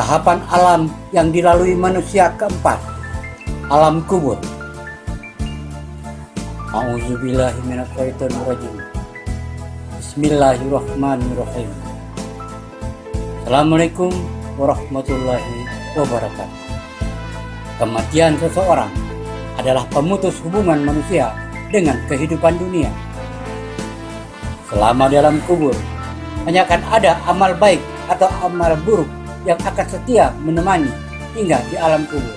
Tahapan alam yang dilalui manusia keempat, alam kubur. A'udzubillahi minasyaitonirrajim. Bismillahirrahmanirrahim. Assalamualaikum warahmatullahi wabarakatuh. Kematian seseorang adalah pemutus hubungan manusia dengan kehidupan dunia. Selama di alam kubur, hanya akan ada amal baik atau amal buruk yang akan setia menemani hingga di alam kubur.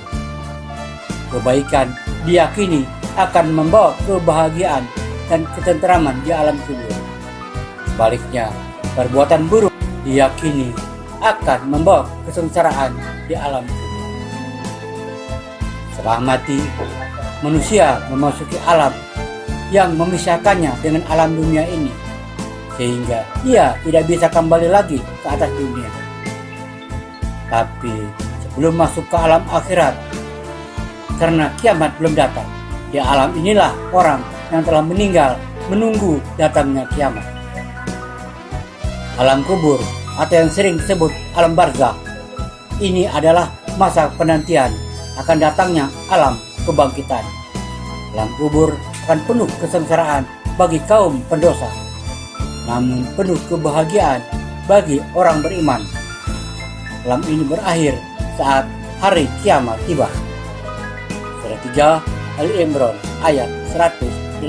Kebaikan diyakini akan membawa kebahagiaan dan ketenteraman di alam kubur. Sebaliknya, perbuatan buruk diyakini akan membawa kesengsaraan di alam kubur. Setelah mati, manusia memasuki alam yang memisahkannya dengan alam dunia ini, sehingga ia tidak bisa kembali lagi ke atas dunia. Tapi sebelum masuk ke alam akhirat, karena kiamat belum datang, di alam inilah orang yang telah meninggal menunggu datangnya kiamat. Alam kubur atau yang sering disebut alam barzakh, ini adalah masa penantian akan datangnya alam kebangkitan. Alam kubur akan penuh kesengsaraan bagi kaum pendosa, namun penuh kebahagiaan bagi orang beriman. Alam ini berakhir saat hari kiamat tiba. Surah 3 Ali Imran ayat 185.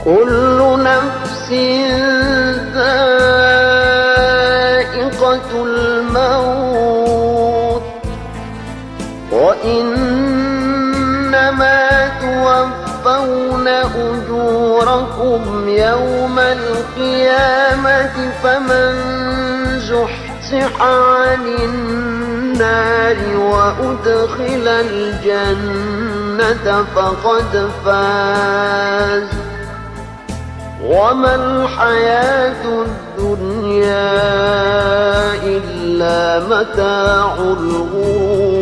Kullu nafsin dha'iqatul maut wa innama tuwaffawna ujurakum yawmal qiyamati faman زحزح عن النار وأدخل الجنة فقد فاز وما الحياة الدنيا إلا متاع الغرور.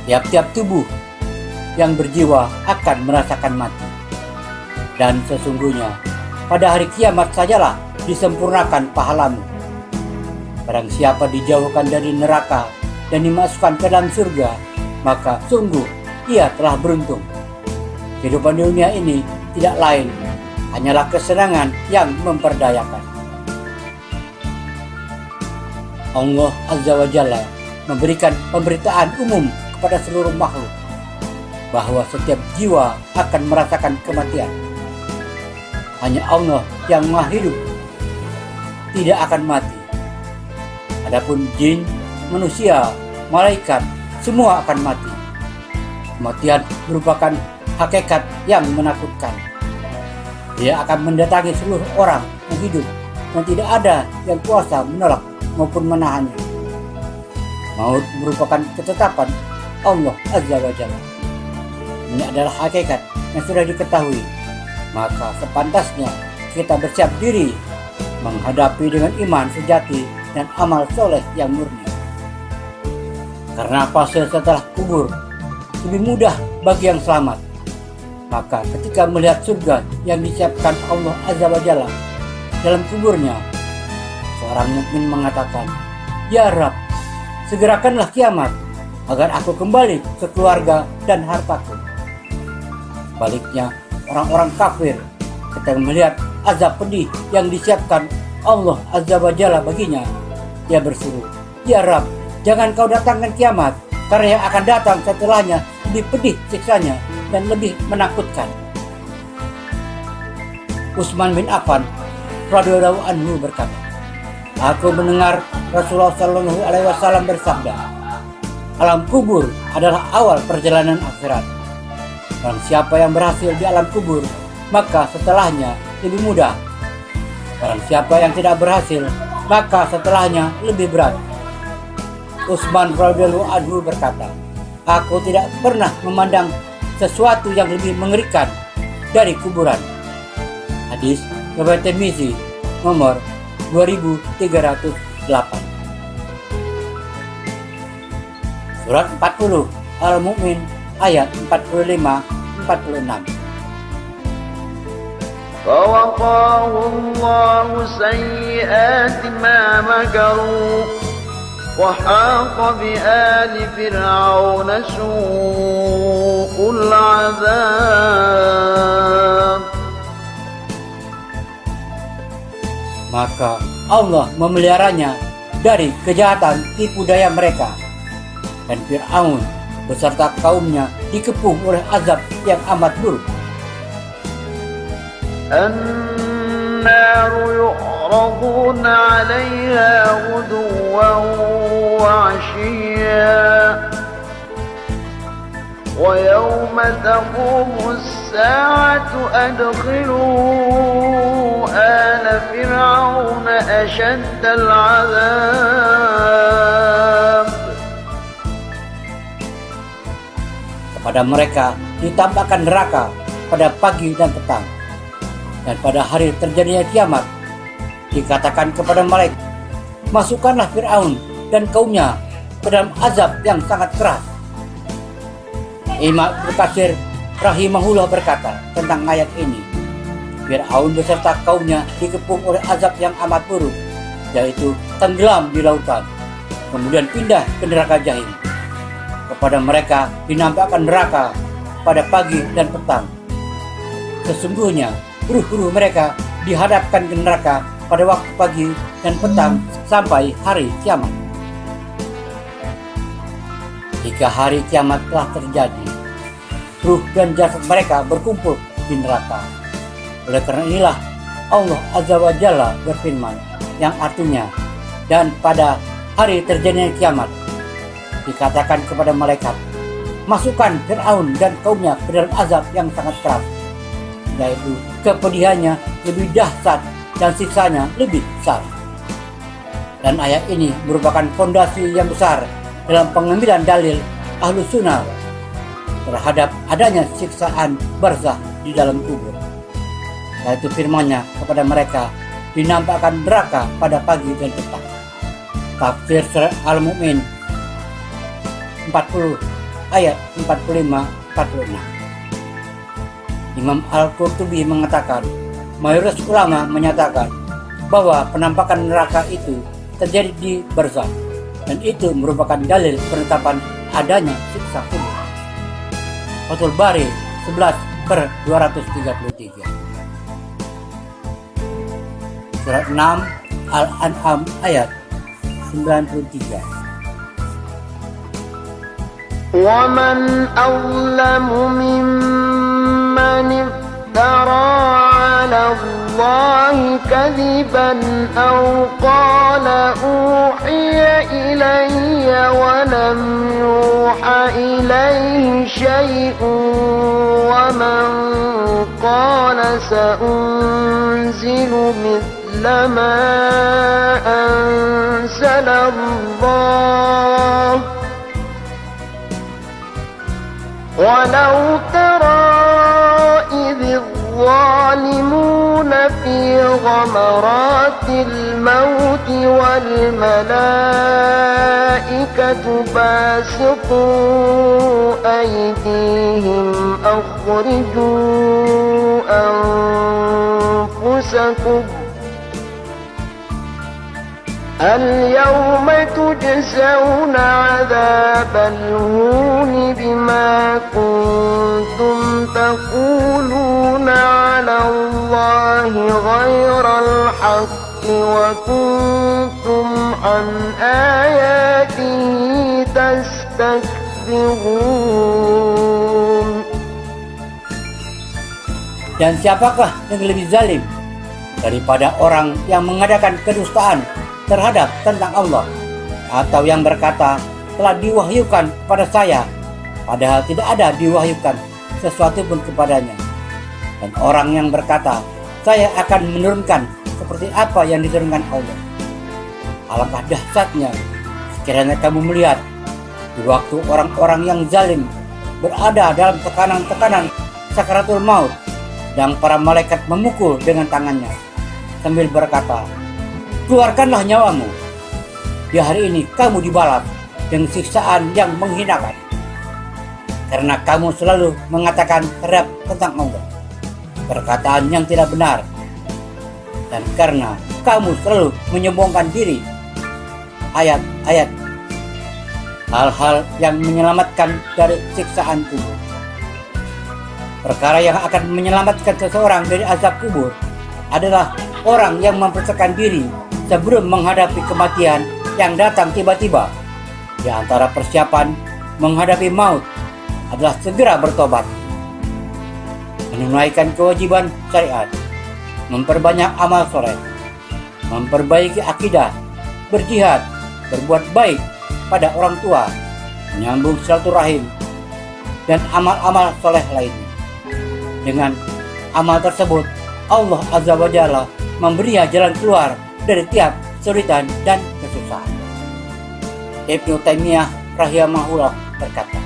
Tiap-tiap tubuh yang berjiwa akan merasakan mati. Dan sesungguhnya pada hari kiamat sajalah disempurnakan pahalamu. Barang siapa dijauhkan dari neraka dan dimasukkan ke dalam surga, maka sungguh ia telah beruntung. Kehidupan dunia ini tidak lain hanyalah kesenangan yang memperdayakan. Allah Azza wa Jalla memberikan pemberitaan umum kepada seluruh makhluk bahwa setiap jiwa akan merasakan kematian. Hanya Allah yang Maha Hidup tidak akan mati. Adapun jin, manusia, malaikat, semua akan mati. Kematian merupakan hakikat yang menakutkan. Dia akan mendatangi seluruh orang yang hidup dan tidak ada yang kuasa menolak maupun menahannya. Maut merupakan ketetapan Allah Azza wa Jalla. Ini adalah hakikat yang sudah diketahui. Maka sepantasnya kita bersiap diri menghadapi dengan iman sejati dan amal soleh yang murni. Karena fase setelah kubur lebih mudah bagi yang selamat. Maka ketika melihat surga yang disiapkan Allah Azza wa Jalla dalam kuburnya, seorang mukmin mengatakan, "Ya Rabb, segerakanlah kiamat agar aku kembali ke keluarga dan hartaku." Sebaliknya, orang-orang kafir ketika melihat azab pedih yang disiapkan Allah Azza wa Jalla baginya, dia berseru, "Ya Rabb, jangan kau datangkan kiamat, karena yang akan datang setelahnya lebih pedih siksanya dan lebih menakutkan." Utsman bin Affan radhiyallahu anhu berkata, "Aku mendengar Rasulullah Shallallahu alaihi wasallam bersabda, alam kubur adalah awal perjalanan akhirat. Dan siapa yang berhasil di alam kubur, maka setelahnya lebih mudah. Barang siapa yang tidak berhasil, maka setelahnya lebih berat." Utsman radhiyallahu anhu berkata, "Aku tidak pernah memandang sesuatu yang lebih mengerikan dari kuburan." Hadis riwayat Tirmizi nomor 2308. Surat 40 Al-Mu'min ayat 45-46. فوقاه الله سيئات ما مكروا وحاق بآل فرعون سوء العذاب. Maka Allah memeliharanya dari kejahatan tipu daya mereka, dan Fir'aun beserta kaumnya dikepung oleh azab yang amat buruk. النار يعرضون عليها غدوا وعشيا ويوم تقوم الساعة أدخلوا آل فرعون أشد العذاب. Kepada mereka ditampakkan neraka pada pagi dan petang, dan pada hari terjadinya kiamat dikatakan kepada malaikat, masukkanlah Fir'aun dan kaumnya ke dalam azab yang sangat keras. Imam Ibnu Katsir rahimahullah berkata tentang ayat ini, Fir'aun beserta kaumnya dikepung oleh azab yang amat buruk, yaitu tenggelam di lautan, kemudian pindah ke neraka jahim. Kepada mereka dinampakkan neraka pada pagi dan petang. Sesungguhnya ruh-ruh mereka dihadapkan ke neraka pada waktu pagi dan petang sampai hari kiamat. Jika hari kiamat telah terjadi, ruh dan jasad mereka berkumpul di neraka. Oleh karena inilah Allah Azza wa Jalla berfirman, yang artinya, dan pada hari terjadinya kiamat dikatakan kepada malaikat, masukkan Fir'aun dan kaumnya ke dalam azab yang sangat keras, yaitu kepedihannya lebih dahsyat dan siksanya lebih besar. Dan ayat ini merupakan fondasi yang besar dalam pengambilan dalil Ahlus Sunnah terhadap adanya siksaan barzah di dalam kubur, yaitu firman-Nya kepada mereka dinampakkan neraka pada pagi dan petang. Tafsir Surah Al-Mu'min 40 ayat 45-46. Imam Al-Qurtubi mengatakan, mayoritas ulama menyatakan bahwa penampakan neraka itu terjadi di barzakh, dan itu merupakan dalil penetapan adanya siksa kubur. Fathul Bari 11/233. Surat 6 Al-An'am ayat 93. ومن أظلم ممن افترى على الله كذبا أو قال أوحي إلي ولم يوحى إليه شيء ومن قال سأنزل مثل ما أنزل الله ولو ترى إذ الظالمون في غمرات الموت والملائكة باسطوا أيديهم أخرجوا أنفسكم اليوم تجزون عذاب الهون بما كنتم تقولون على الله غير الحق وكنتم عن آياته تستكبرون. Dan siapakah yang lebih zalim daripada orang yang mengadakan kedustaan terhadap tentang Allah, atau yang berkata telah diwahyukan kepada saya, padahal tidak ada diwahyukan sesuatu pun kepadanya, dan orang yang berkata saya akan menurunkan seperti apa yang diturunkan Allah. Alangkah dahsyatnya sekiranya kamu melihat di waktu orang-orang yang zalim berada dalam tekanan-tekanan sakaratul maut, dan para malaikat memukul dengan tangannya sambil berkata, keluarkanlah nyawamu. Di hari ini kamu dibalas dengan siksaan yang menghinakan, karena kamu selalu mengatakan terhadap tentang Allah, perkataan yang tidak benar. Dan karena kamu selalu menyombongkan diri, ayat-ayat hal-hal yang menyelamatkan dari siksaan kubur. Perkara yang akan menyelamatkan seseorang dari azab kubur adalah orang yang mempersiapkan diri sebelum menghadapi kematian yang datang tiba-tiba. Di antara persiapan menghadapi maut adalah segera bertobat, menunaikan kewajiban syariat, memperbanyak amal soleh, memperbaiki akidah, berjihad, berbuat baik pada orang tua, menyambung silaturahim, dan amal-amal soleh lainnya. Dengan amal tersebut, Allah Azza wa Jalla memberinya jalan keluar dari tiap kesulitan dan kesusahan. Ibnu Taimiyah rahimahullah berkata,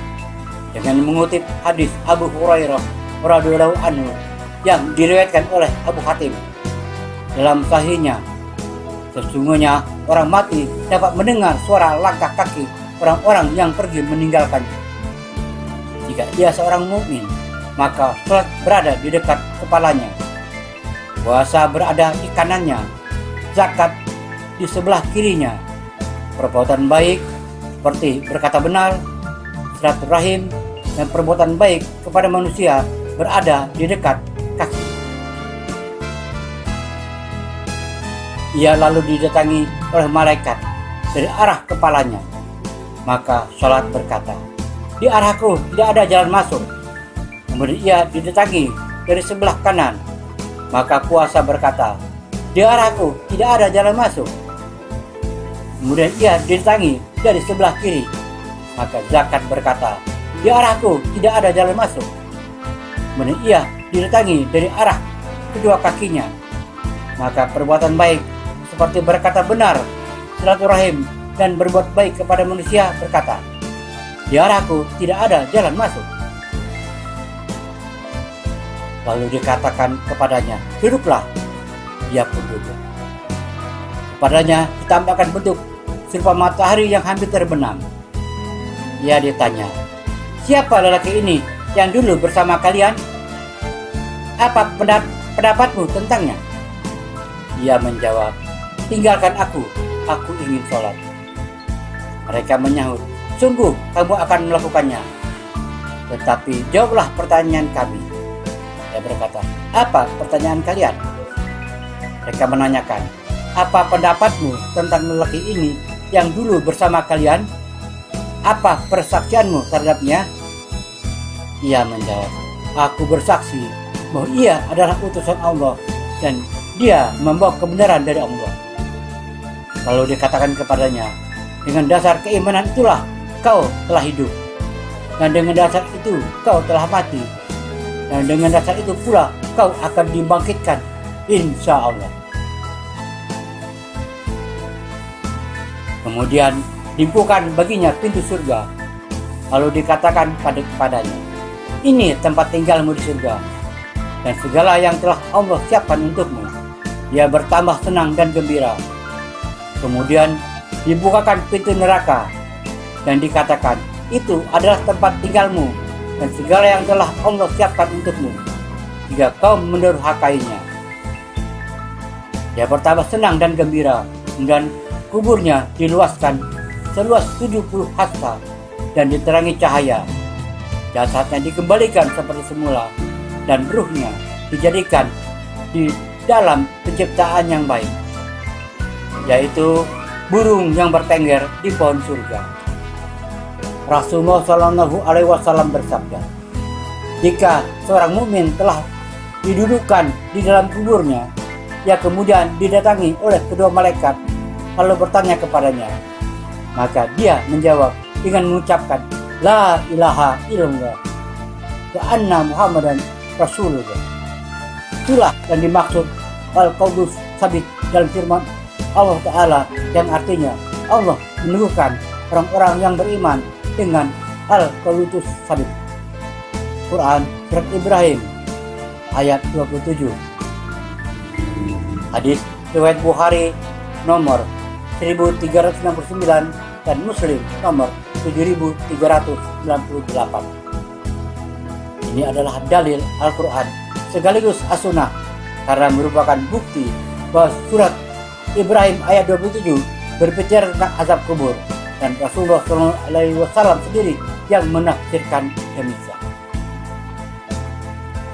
dengan mengutip hadis Abu Hurairah radhiyallahu anhu yang diriwayatkan oleh Abu Hatim dalam sahihnya, sesungguhnya orang mati dapat mendengar suara langkah kaki orang-orang yang pergi meninggalkannya. Jika dia seorang mukmin, maka salat berada di dekat kepalanya, puasa berada di kanannya, zakat di sebelah kirinya, perbuatan baik seperti berkata benar, silaturahim, dan perbuatan baik kepada manusia berada di dekat kaki. Ia lalu didatangi oleh malaikat dari arah kepalanya, maka salat berkata, di arahku tidak ada jalan masuk. Kemudian ia didatangi dari sebelah kanan, maka puasa berkata, di arahku tidak ada jalan masuk. Kemudian ia didatangi dari sebelah kiri, maka zakat berkata, di arahku tidak ada jalan masuk. Kemudian ia didatangi dari arah kedua kakinya, maka perbuatan baik seperti berkata benar, silaturahim, dan berbuat baik kepada manusia berkata, di arahku tidak ada jalan masuk. Lalu dikatakan kepadanya, duduklah. Ia pun duduk. Kepadanya ditampakkan bentuk serupa matahari yang hampir terbenam. Ia ditanya, siapa lelaki ini yang dulu bersama kalian? Apa pendapatmu tentangnya? Ia menjawab, tinggalkan aku ingin sholat. Mereka menyahut, sungguh kamu akan melakukannya. Tetapi jawablah pertanyaan kami. Dia berkata, apa pertanyaan kalian? Mereka menanyakan, apa pendapatmu tentang lelaki ini yang dulu bersama kalian? Apa persaksianmu terhadapnya? Ia menjawab, aku bersaksi bahwa ia adalah utusan Allah dan dia membawa kebenaran dari Allah. Lalu dikatakan kepadanya, dengan dasar keimanan itulah kau telah hidup, dan dengan dasar itu kau telah mati, dan dengan dasar itu pula kau akan dibangkitkan, insya Allah. Kemudian dibukakan baginya pintu surga. Lalu dikatakan kepadanya, ini tempat tinggalmu di surga, dan segala yang telah Allah siapkan untukmu. Dia bertambah senang dan gembira. Kemudian dibukakan pintu neraka, dan dikatakan, itu adalah tempat tinggalmu, dan segala yang telah Allah siapkan untukmu jika kau mendurhakainya. Dia bertambah senang dan gembira, dan kuburnya diluaskan seluas 70 hasta dan diterangi cahaya. Jasadnya dikembalikan seperti semula, dan ruhnya dijadikan di dalam penciptaan yang baik, yaitu burung yang bertengger di pohon surga. Rasulullah Shallallahu Alaihi Wasallam bersabda, jika seorang mukmin telah didudukkan di dalam kuburnya, ia kemudian didatangi oleh kedua malaikat lalu bertanya kepadanya, maka dia menjawab dengan mengucapkan la ilaha illallah wa anna muhammadan rasulullah. Itulah yang dimaksud al-qaulus sabit dalam firman Allah Ta'ala, yang artinya Allah meneguhkan orang-orang yang beriman dengan al-qaulus sabit. Quran Surat Ibrahim ayat 27. Hadis riwayat Bukhari nomor 1369 dan Muslim nomor 7398. Ini adalah dalil Al-Quran sekaligus as-sunnah karena merupakan bukti bahwa surat Ibrahim ayat 27 berbicara tentang azab kubur dan Rasulullah SAW sendiri yang menafsirkan demikian.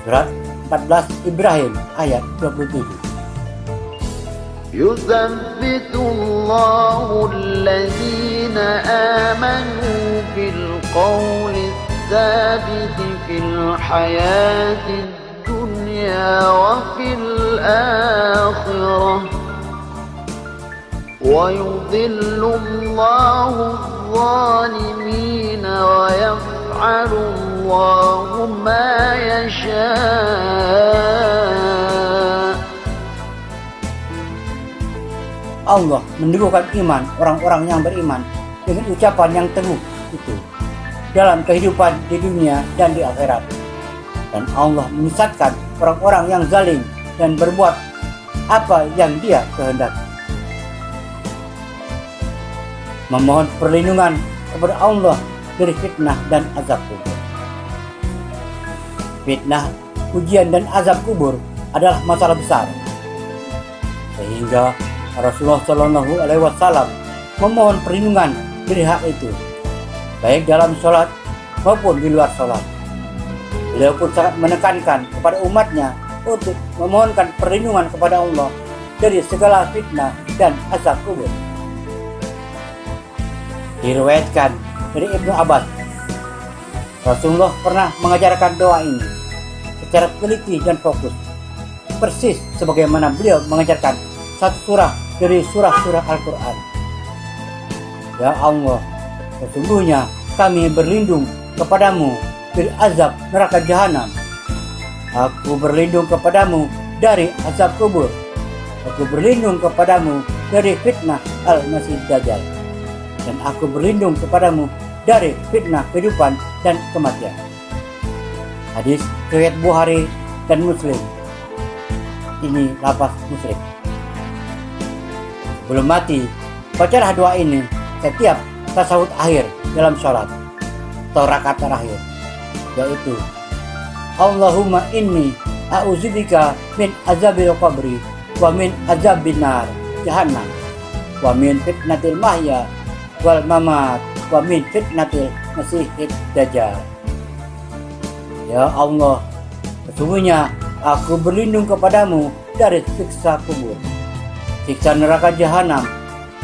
Surat 14 Ibrahim ayat 27. يثبت الله الذين آمنوا بالقول الثابت في الحياة الدنيا وفي الآخرة ويضل الله الظالمين ويفعل الله ما يشاء. Allah meneguhkan iman orang-orang yang beriman dengan ucapan yang teguh itu dalam kehidupan di dunia dan di akhirat. Dan Allah menyesatkan orang-orang yang zalim dan berbuat apa yang Dia kehendaki. Memohon perlindungan kepada Allah dari fitnah dan azab kubur. Fitnah, ujian dan azab kubur adalah masalah besar, sehingga Rasulullah SAW memohon perlindungan dari hak itu, baik dalam sholat maupun di luar sholat. Beliau pun sangat menekankan kepada umatnya untuk memohonkan perlindungan kepada Allah dari segala fitnah dan azab kubur. Diriwayatkan dari Ibnu Abbas, Rasulullah pernah mengajarkan doa ini secara teliti dan fokus, persis sebagaimana beliau mengajarkan satu surah dari surah-surah Al-Quran. Ya Allah, sesungguhnya kami berlindung kepadamu dari azab neraka jahanam. Aku berlindung kepadamu dari azab kubur. Aku berlindung kepadamu dari fitnah Al-Masih Dajjal. Dan aku berlindung kepadamu dari fitnah kehidupan dan kematian. Hadis riwayat Bukhari dan Muslim. Ini lafaz musyrik. Sebelum mati, bacalah doa ini setiap tasawuf akhir dalam sholat atau rakaat terakhir, yaitu Allahumma inni a'udzubika min azabil qabri wa min azabin nar jahannam wa min fitnatil mahya wal mamat wa min fitnatil masihid dajjal. Ya Allah, sesungguhnya aku berlindung kepadamu dari siksa kubur, siksa neraka jahanam,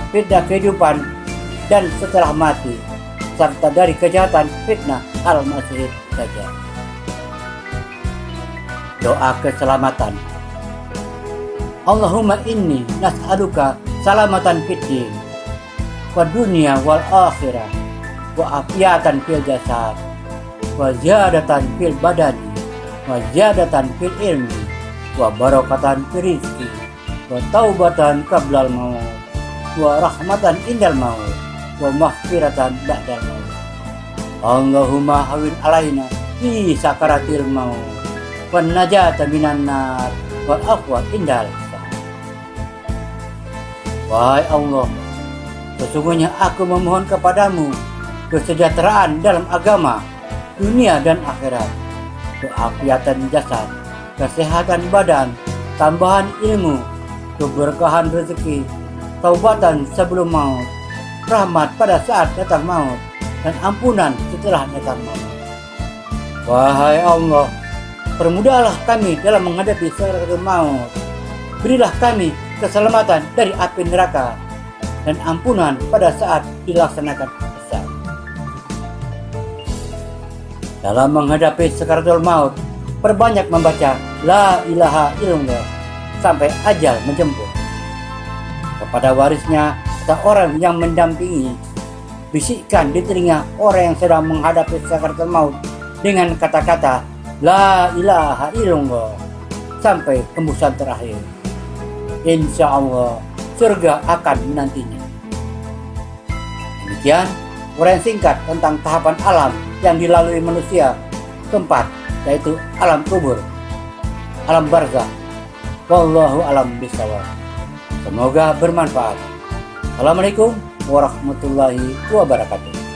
fitnah kehidupan dan setelah mati, serta dari kejahatan fitnah Al-Masih Dajjal. Doa keselamatan. Allahumma inni nas'aluka salamatan fid din wa dunya wal akhirah wa afiatan fil jasad wa ziyadatan fil badani wa ziyadatan fil ilmi wa barakatan fil rizki wa taubatan qablal maut wa rahmatan indal maut wa maghfiratan ba'dal maut. Allahumma hawin alaina fi sakaratil maut wa najata minan nar wa afwa indal hisab. Wahai Allah, sesungguhnya aku memohon kepadamu kesejahteraan dalam agama, dunia dan akhirat, keafiatan jasad, kesehatan badan, tambahan ilmu, keberkahan rezeki, taubatan sebelum maut, rahmat pada saat datang maut, dan ampunan setelah datang maut. Wahai Allah, permudahlah kami dalam menghadapi sakaratul maut. Berilah kami keselamatan dari api neraka dan ampunan pada saat dilaksanakan hisab. Dalam menghadapi sakaratul maut, perbanyak membaca La ilaha illallah sampai ajal menjemput. Kepada warisnya atau orang yang mendampingi, bisikkan di telinga orang yang sedang menghadapi sakaratul maut dengan kata-kata La ilaha illallah sampai hembusan terakhir. Insya Allah surga akan menantinya. Demikian uraian singkat tentang tahapan alam yang dilalui manusia keempat, yaitu alam kubur, alam barzakh. Wallahu alam bishawab. Semoga bermanfaat. Assalamualaikum warahmatullahi wabarakatuh.